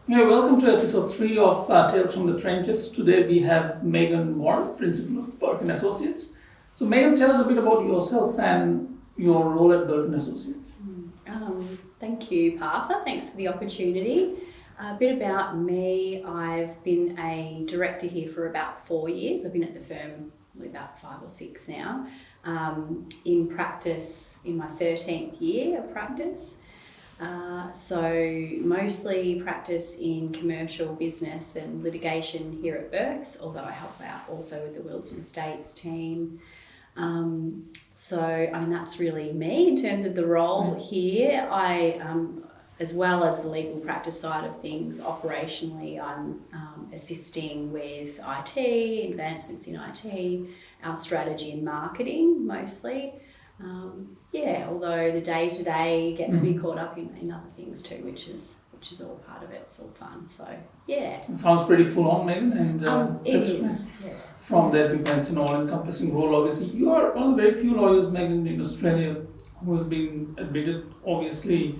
Yeah, welcome to episode 3 of Tales from the Trenches. Today we have Meghan Moore, Principal of Burke & Associates. So Meghan, tell us a bit about yourself and your role at Burke & Associates. Thank you, Partha. Thanks for the opportunity. A bit about me. I've been a director here for about 4 years. I've been at the firm probably about 5 or 6 now. In practice, in my 13th year of practice. So mostly practice in commercial business and litigation here at Burke's, although I help out also with the Wills and Estates team. That's really me in terms of the role here. I, as well as the legal practice side of things, operationally, I'm assisting with IT, advancements in IT, our strategy and marketing mostly. Although the day-to-day gets me caught up in other things too, which is all part of it. It's all fun. So, yeah. It sounds pretty full on, Meghan. And it is. Yeah. From that, it's an all-encompassing role, obviously. You are one of the very few lawyers, Meghan, in Australia who has been admitted, obviously,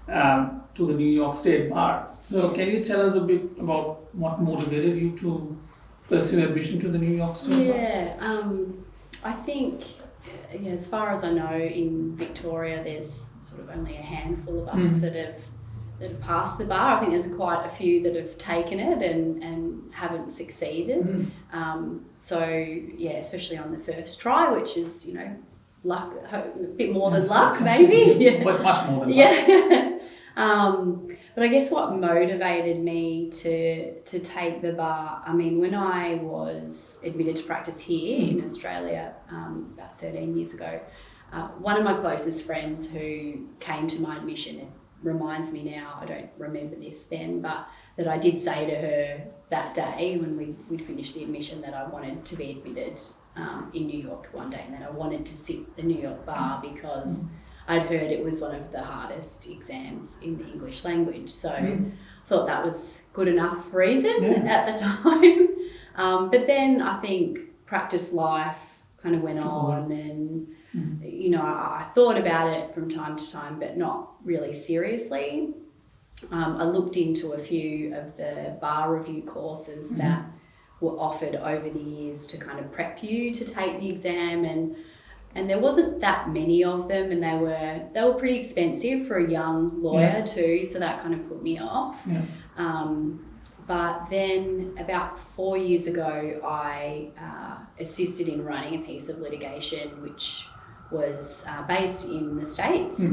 to the New York State Bar. So, Can you tell us a bit about what motivated you to pursue admission to the New York State Bar? Yeah, I think, as far as I know, in Victoria, there's sort of only a handful of us that have passed the bar. I think there's quite a few that have taken it and haven't succeeded. Especially on the first try, which is, luck, a bit more than luck, maybe. Yeah. But much more than luck. Yeah. But I guess what motivated me to take the bar, when I was admitted to practice here in Australia about 13 years ago, one of my closest friends who came to my admission, it reminds me now, I don't remember this then, but that I did say to her that day when we'd finished the admission that I wanted to be admitted in New York one day, and that I wanted to sit the New York bar because I'd heard it was one of the hardest exams in the English language. So I thought that was good enough reason at the time. But then I think practice life kind of went on and, I thought about it from time to time, but not really seriously. I looked into a few of the bar review courses that were offered over the years to kind of prep you to take the exam, and there wasn't that many of them, and they were pretty expensive for a young lawyer too, so that kind of put me off. But then about 4 years ago, I assisted in running a piece of litigation which was based in the States.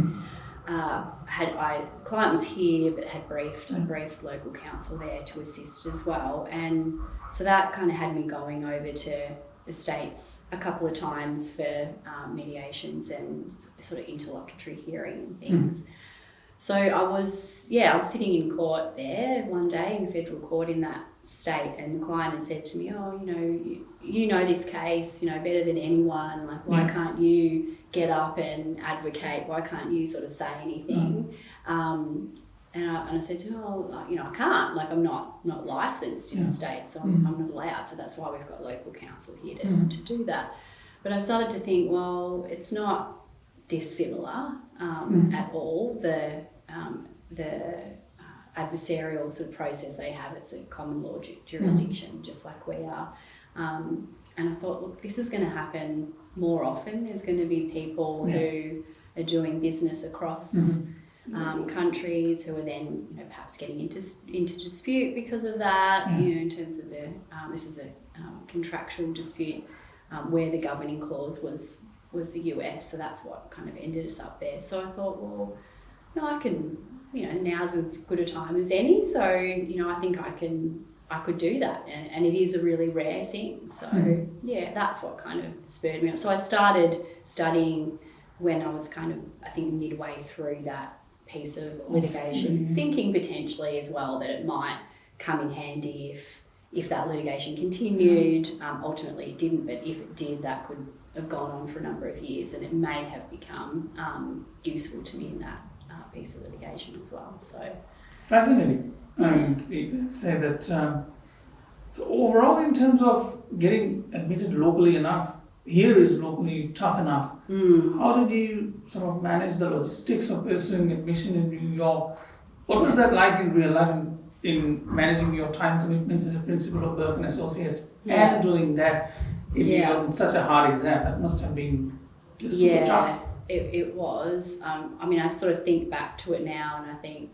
Client was here, but I briefed local counsel there to assist as well, and so that kind of had me going over to the States a couple of times for mediations and sort of interlocutory hearing and things. So I was sitting in court there one day in federal court in that state, and the client had said to me, you know this case, better than anyone, like why can't you get up and advocate? Why can't you sort of say anything? And I said to him, I can't, like I'm not licensed in the States, so I'm not allowed. So that's why we've got local counsel here to do that. But I started to think, well, it's not dissimilar at all. The adversarial sort of process they have, it's a common law jurisdiction, just like we are. And I thought, look, this is going to happen more often. There's going to be people who are doing business across countries who are then perhaps getting into dispute because of that. In terms of this is a contractual dispute where the governing clause was the US, so that's what kind of ended us up there. So I thought, well, I can, now's as good a time as any. So I think I could do that, and it is a really rare thing. So that's what kind of spurred me on. So I started studying when I was kind of, I think, midway through that piece of litigation, thinking potentially as well that it might come in handy if that litigation continued. Ultimately it didn't, but if it did, that could have gone on for a number of years, and it may have become useful to me in that piece of litigation as well. So fascinating. You say that. So overall, in terms of getting admitted locally enough, here is locally tough enough. How did you sort of manage the logistics of pursuing admission in New York? What was that like in real life? And in managing your time commitments as a principal of Burke and Associates Yeah. and doing that in such a hard exam. That must have been super tough. It was. I mean, I sort of think back to it now and I think,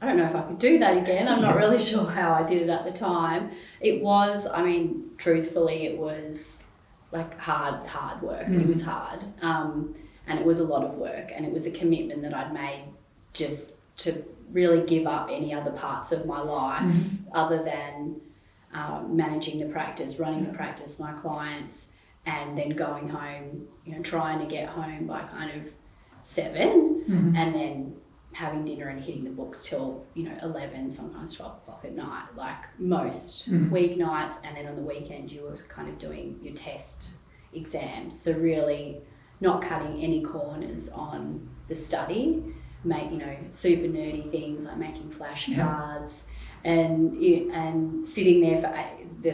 I don't know if I could do that again. I'm not really sure how I did it at the time. It was, I mean, truthfully, it was like hard work. It was hard. And it was a lot of work, and it was a commitment that I'd made just to really give up any other parts of my life other than managing the practice, running the practice, my clients, and then going home, you know, trying to get home by kind of 7 and then having dinner and hitting the books till, you know, 11, sometimes 12 o'clock at night, like most weeknights. And then on the weekend you were kind of doing your test exams. So really not cutting any corners on the study, you know, super nerdy things like making flashcards and sitting there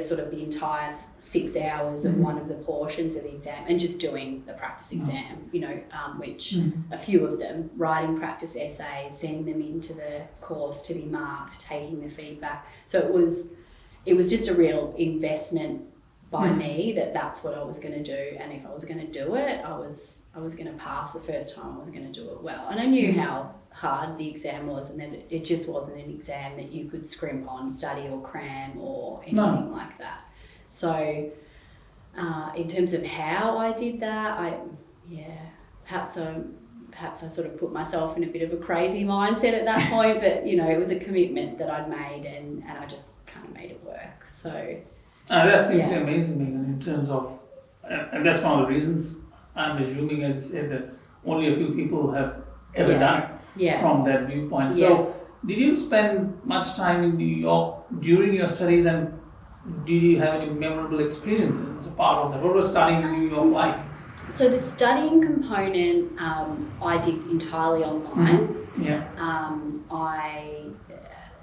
for the entire 6 hours of one of the portions of the exam and just doing the practice exam, you know, which a few of them, writing practice essays, sending them into the course to be marked, taking the feedback. So it was just a real investment by me that's what I was going to do, and if I was going to do it, I was going to pass the first time. I was going to do it well, and I knew how hard the exam was, and that it just wasn't an exam that you could scrimp on, study or cram or anything like that. So in terms of how I did that, perhaps I sort of put myself in a bit of a crazy mindset at that point, but you know, it was a commitment that I'd made, and I just kind of made it work. So that's simply amazing, Meghan, in terms of, and that's one of the reasons I'm assuming, as you said, that only a few people have ever done it from that viewpoint. So did you spend much time in New York during your studies, and did you have any memorable experiences as a part of that? What was studying in New York like? So the studying component I did entirely online.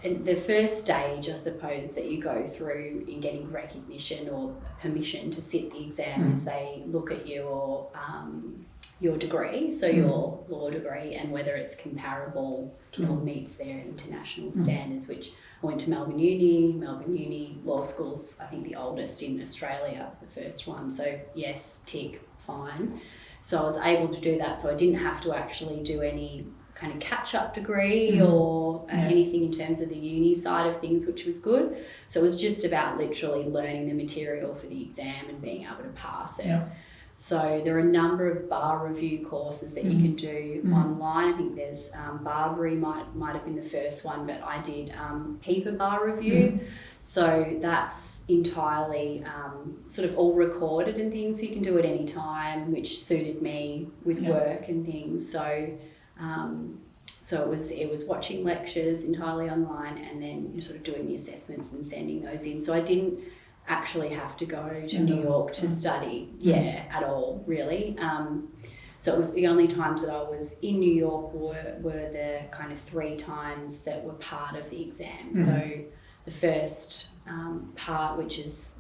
The first stage, I suppose, that you go through in getting recognition or permission to sit the exam is they look at your degree, so your law degree, and whether it's comparable or meets their international standards, which I went to Melbourne Uni Law School's, I think, the oldest in Australia. It's the first one. So yes, tick, fine. So I was able to do that. So I didn't have to actually do any kind of catch-up degree or anything in terms of the uni side of things, which was good. So it was just about literally learning the material for the exam and being able to pass it. So there are a number of bar review courses that you can do online. I think there's Barbary might have been the first one, but I did HEPA bar review. So that's entirely sort of all recorded and things. So you can do it any time, which suited me with work and things. So it was watching lectures entirely online, and then you're sort of doing the assessments and sending those in. So I didn't actually have to go to New York to study, at all, really. So it was the only times that I was in New York were the kind of 3 times that were part of the exam. So the first part, which is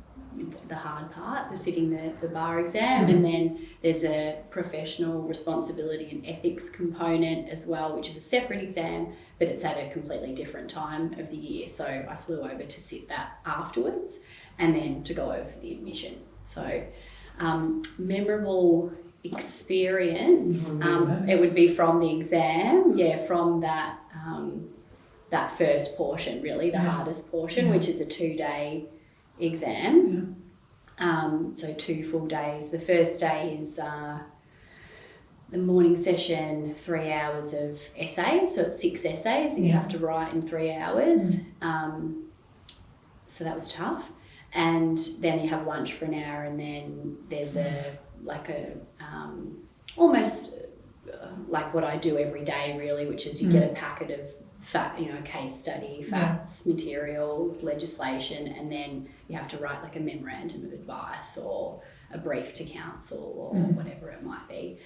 the hard part, the sitting the bar exam, and then there's a professional responsibility and ethics component as well, which is a separate exam, but it's at a completely different time of the year. So I flew over to sit that afterwards, and then to go over for the admission. So memorable experience, it would be from the exam, from that that first portion, really, the hardest portion, which is a 2-day exam. So 2 full days. The first day is the morning session, 3 hours of essays, so it's 6 essays and you have to write in 3 hours. So that was tough. And then you have lunch for an hour, and then there's almost like what I do every day, really, which is you get a packet of case study, facts, materials, legislation, and then you have to write like a memorandum of advice or a brief to council or whatever it might be.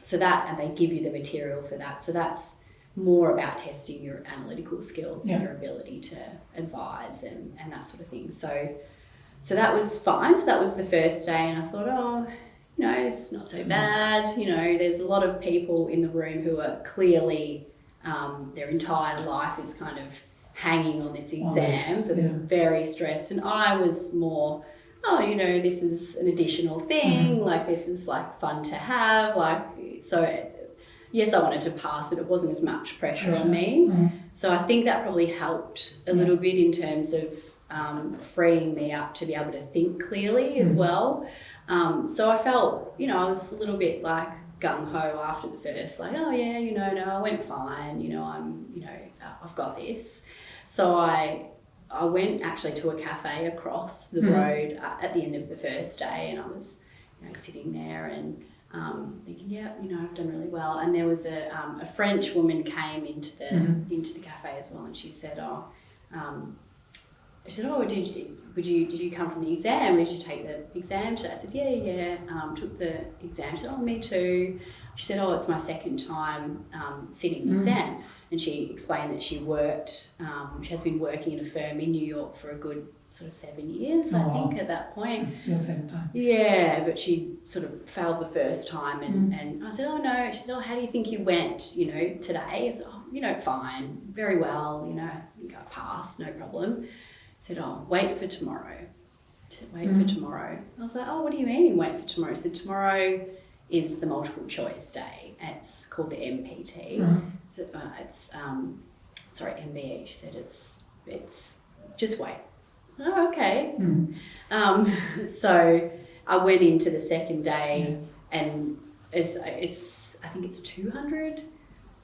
So that, and they give you the material for that. So that's more about testing your analytical skills and your ability to advise and that sort of thing. So that was fine. So that was the first day, and I thought, it's not so bad. There's a lot of people in the room who are clearly their entire life is kind of hanging on this exam, so they're very stressed. And I was more, oh, you know, this is an additional thing, like this is like fun to have, like, so yes, I wanted to pass, but it wasn't as much pressure on me. So I think that probably helped a little bit in terms of freeing me up to be able to think clearly as well. So I felt, you know, I was a little bit like gung-ho after the first, like, oh yeah, you know, no, I went fine, you know, I've got this. So I went actually to a cafe across the road at the end of the first day, and I was, you know, sitting there and thinking, yeah, you know, I've done really well. And there was a French woman came into the cafe as well, and she said, did you come from the exam? Did you take the exam today? I said, yeah, took the exam. She said, oh, me too. She said, oh, it's my second time sitting the exam. And she explained that she has been working in a firm in New York for a good sort of 7 years, I think, at that point. It's your second time. Yeah, but she sort of failed the first time, and I said, oh no. She said, oh, how do you think you went, you know, today? I said, oh, you know, fine, very well, you know, I think I passed, no problem. She said, oh, wait for tomorrow. She said, wait for tomorrow. I was like, oh, what do you mean wait for tomorrow? She said, tomorrow is the multiple choice day. It's called the MPT. So, MBE. She said, it's just wait. Oh, okay. So I went into the second day, and I think it's 200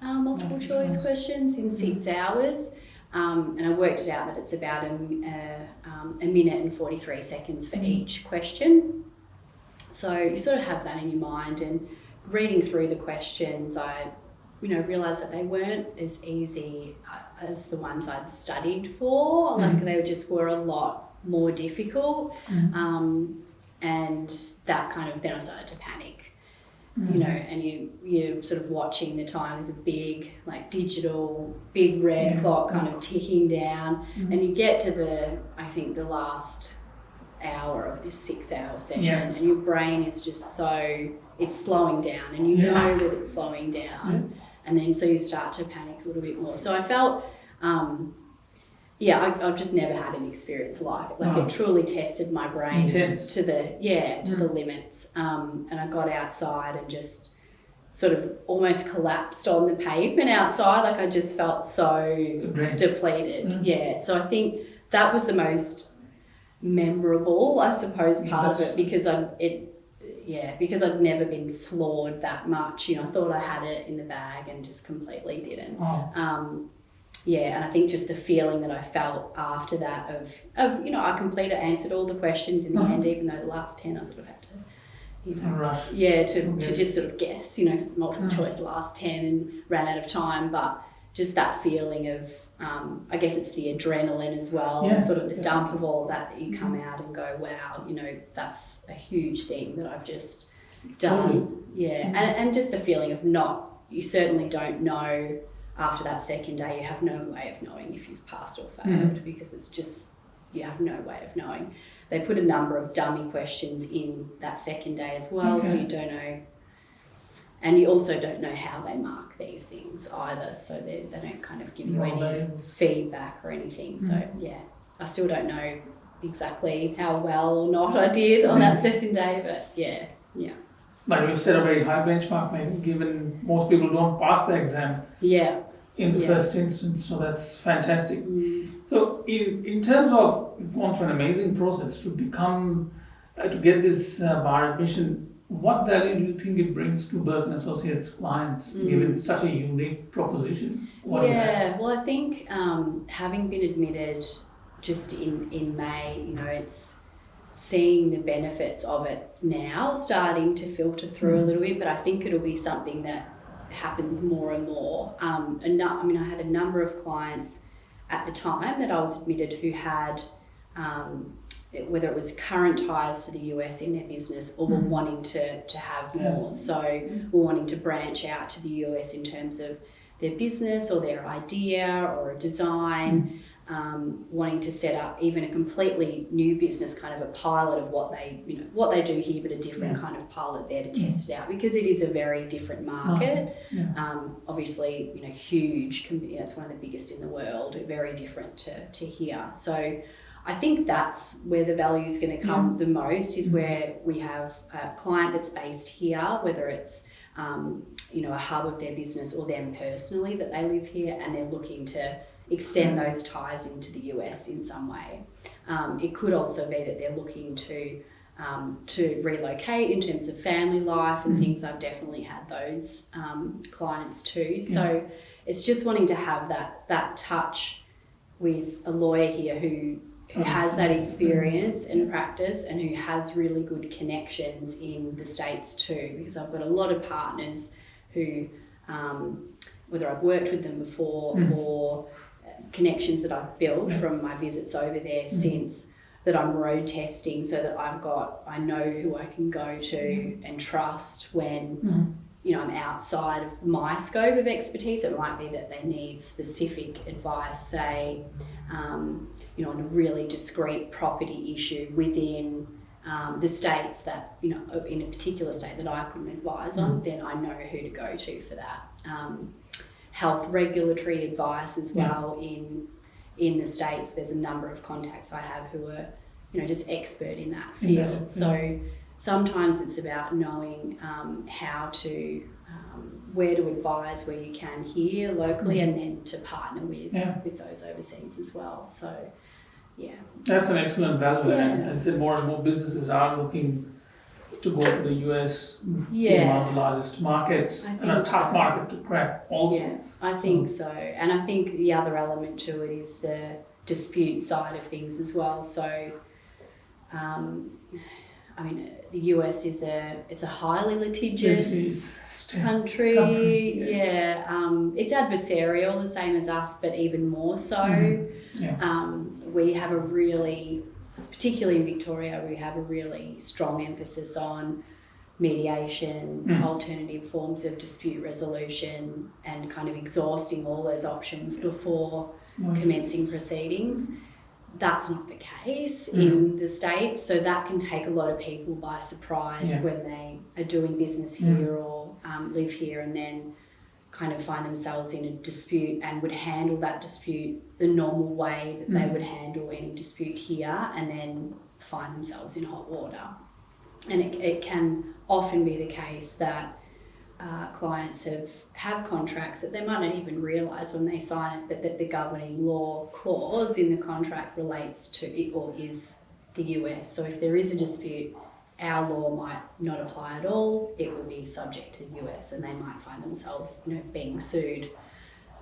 multiple choice questions in 6 hours. And I worked it out that it's about a minute and 43 seconds for each question. So you sort of have that in your mind, and reading through the questions, I, you know, realised that they weren't as easy as the ones I'd studied for. Like they were a lot more difficult. And that kind of, then I started to panic. You know, and you're sort of watching the time. There's a big, like, digital, big red clock kind of ticking down, and you get to the last hour of this 6 hour session, and your brain is just it's slowing down, and you know that it's slowing down, and then so you start to panic a little bit more. So I felt, I've just never had an experience like it. Like it truly tested my brain to the limits. And I got outside and just sort of almost collapsed on the pavement outside. Like I just felt so depleted. Yeah. So I think that was the most memorable, I suppose, part of it, because because I'd never been floored that much. You know, I thought I had it in the bag and just completely didn't. And I think just the feeling that I felt after that of you know, I answered all the questions in the end, even though the last 10 I sort of had to, you know, rush. To just sort of guess, you know, because multiple choice the last 10 and ran out of time. But just that feeling of, I guess it's the adrenaline as well, sort of the dump of all that you come out and go, wow, you know, that's a huge thing that I've just done. And just the feeling of you certainly don't know. After that second day, you have no way of knowing if you've passed or failed, because it's just, you have no way of knowing. They put a number of dummy questions in that second day as well, so you don't know. And you also don't know how they mark these things either, so they don't kind of give you any feedback or anything. So, I still don't know exactly how well or not I did on that second day, but yeah. But you set a very high benchmark, maybe, given most people don't pass the exam in the first instance, so that's fantastic. So in terms of, you've gone through an amazing process to become, to get this bar admission, what value do you think it brings to Burke & Associates clients, given such a unique proposition? Well, I think having been admitted just in May, you know, it's seeing the benefits of it now starting to filter through a little bit, but I think it'll be something that happens more and more. I had a number of clients at the time that I was admitted who had, whether it was current ties to the US in their business or were wanting to have more. So were wanting to branch out to the US in terms of their business or their idea or a design. wanting to set up even a completely new business, kind of a pilot of what they do here, but a different kind of pilot there to test it out, because it is a very different market. Obviously, huge. It's one of the biggest in the world. Very different to here. So I think that's where the value is going to come the most, is where we have a client that's based here, whether it's a hub of their business or them personally, that they live here and they're looking to extend those ties into the US in some way. It could also be that they're looking to relocate in terms of family life and things. I've definitely had those clients too. So it's just wanting to have that touch with a lawyer here who has that experience and practice, and who has really good connections in the States too, because I've got a lot of partners who, whether I've worked with them before or connections that I've built from my visits over there since, that I'm road testing, so that I know who I can go to and trust when I'm outside of my scope of expertise. It might be that they need specific advice, say, on a really discrete property issue within the states that, in a particular state that I couldn't advise on, then I know who to go to for that. Health regulatory advice as well in the States. There's a number of contacts I have who are, just expert in that field. So sometimes it's about knowing how to, where to advise where you can here locally, and then to partner with those overseas as well. So, That's an excellent value. And I said more and more businesses are looking to go to the US, being one of the largest markets, and a tough market to crack also. Yeah, I think so. And I think the other element to it is the dispute side of things as well. So, the US is a highly litigious country. It's adversarial, the same as us, but even more so. We have particularly in Victoria, we have a really strong emphasis on mediation, alternative forms of dispute resolution, and kind of exhausting all those options before commencing proceedings. That's not the case in the States, so that can take a lot of people by surprise when they are doing business here or live here, and then kind of find themselves in a dispute and would handle that dispute the normal way that they would handle any dispute here, and then find themselves in hot water. And it can often be the case that clients have contracts that they might not even realise when they sign it, but that the governing law clause in the contract relates to it or is the US. So if there is a dispute, our law might not apply at all. It will be subject to the US, and they might find themselves, being sued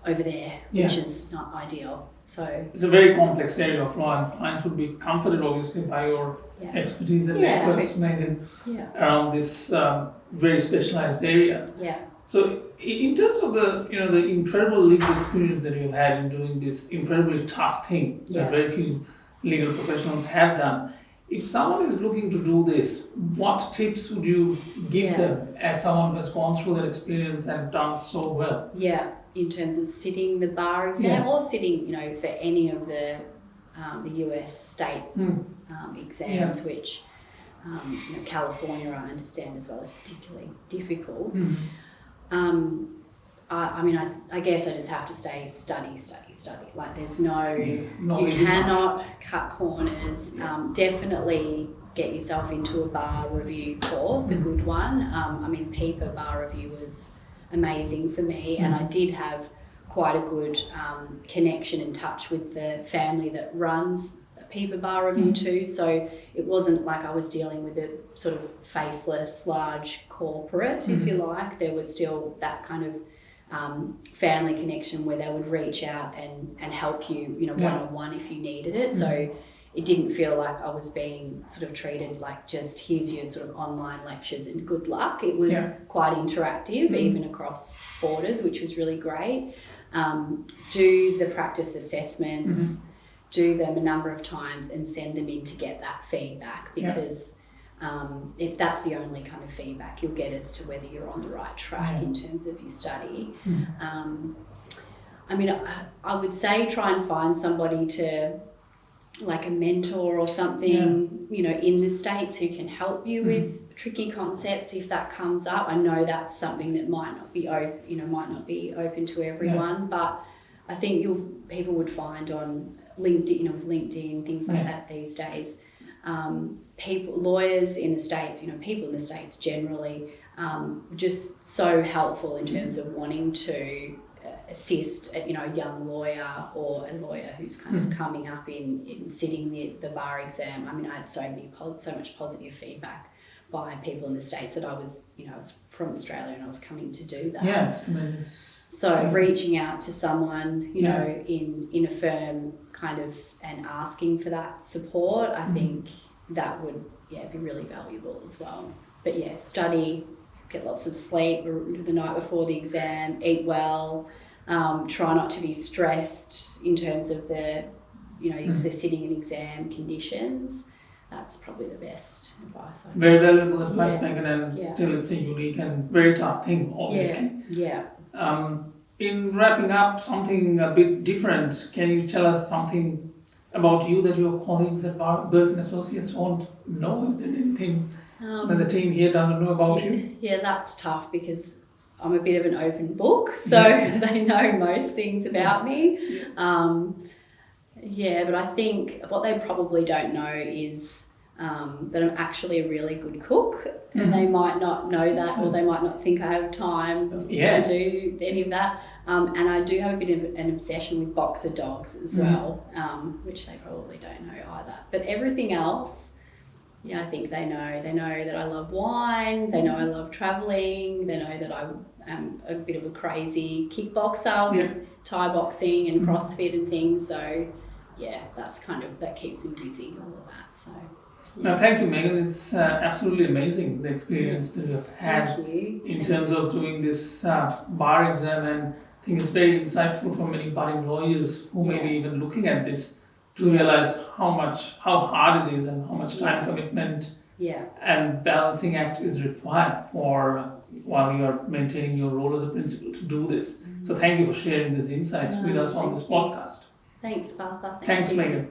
over there, which is not ideal. So it's a very complex area of law, and clients would be comforted, obviously, by your expertise and networks, Meghan, around this very specialized area. So, in terms of the incredible legal experience that you've had in doing this incredibly tough thing that very few legal professionals have done, if someone is looking to do this, what tips would you give them as someone who has gone through that experience and done so well? In terms of sitting the bar exam or sitting, for any of the US state exams, which California, I understand as well, is particularly difficult. I guess I just have to say study. Like there's you cannot cut corners. Definitely get yourself into a bar review course, a good one. PIPA bar review was amazing for me, and I did have quite a good connection and touch with the family that runs a PIPA bar review too, so it wasn't like I was dealing with a sort of faceless large corporate, if you like. There was still that kind of family connection where they would reach out and help you, one-on-one if you needed it. So it didn't feel like I was being sort of treated like just here's your sort of online lectures and good luck. It was quite interactive, even across borders, which was really great. Do the practice assessments, do them a number of times and send them in to get that feedback, because if that's the only kind of feedback you'll get as to whether you're on the right track in terms of your study. I mean, I would say try and find somebody to, like a mentor or something, you know, in the States who can help you with tricky concepts if that comes up. I know that's something that might not be open to everyone, but I think people would find on LinkedIn, with LinkedIn, things like that these days. Lawyers in the States, people in the States generally, just so helpful in terms of wanting to assist a young lawyer or a lawyer who's kind of coming up in sitting the bar exam. I mean, I had so much positive feedback by people in the States that I was from Australia and I was coming to do that. Yeah, it's tremendous. So reaching out to someone, in a firm kind of and asking for that support, I think that would be really valuable as well. But study, get lots of sleep the night before the exam, eat well. Try not to be stressed in terms of the sitting in exam conditions. That's probably the best advice. Very valuable advice, Meghan, and still it's a unique and very tough thing, obviously. Yeah. In wrapping up, something a bit different, can you tell us something about you that your colleagues at Burke & Associates won't know? Is there anything that the team here doesn't know about you? Yeah, that's tough because I'm a bit of an open book, so they know most things about me. But I think what they probably don't know is that I'm actually a really good cook, and they might not know that, or they might not think I have time to do any of that. And I do have a bit of an obsession with boxer dogs as well, which they probably don't know either. But everything else, I think they know. They know that I love wine. They know I love travelling. They know that I am a bit of a crazy kickboxer with Thai boxing and CrossFit and things. So, that keeps me busy, all of that. So. Now, thank you, Meghan. It's absolutely amazing, the experience that you have had in terms of doing this bar exam, and I think it's very insightful for many budding lawyers who may be even looking at this to realize how hard it is and how much time commitment and balancing act is required while you are maintaining your role as a principal to do this. So thank you for sharing these insights with us on this podcast. Thanks, Partha. Thanks, Meghan.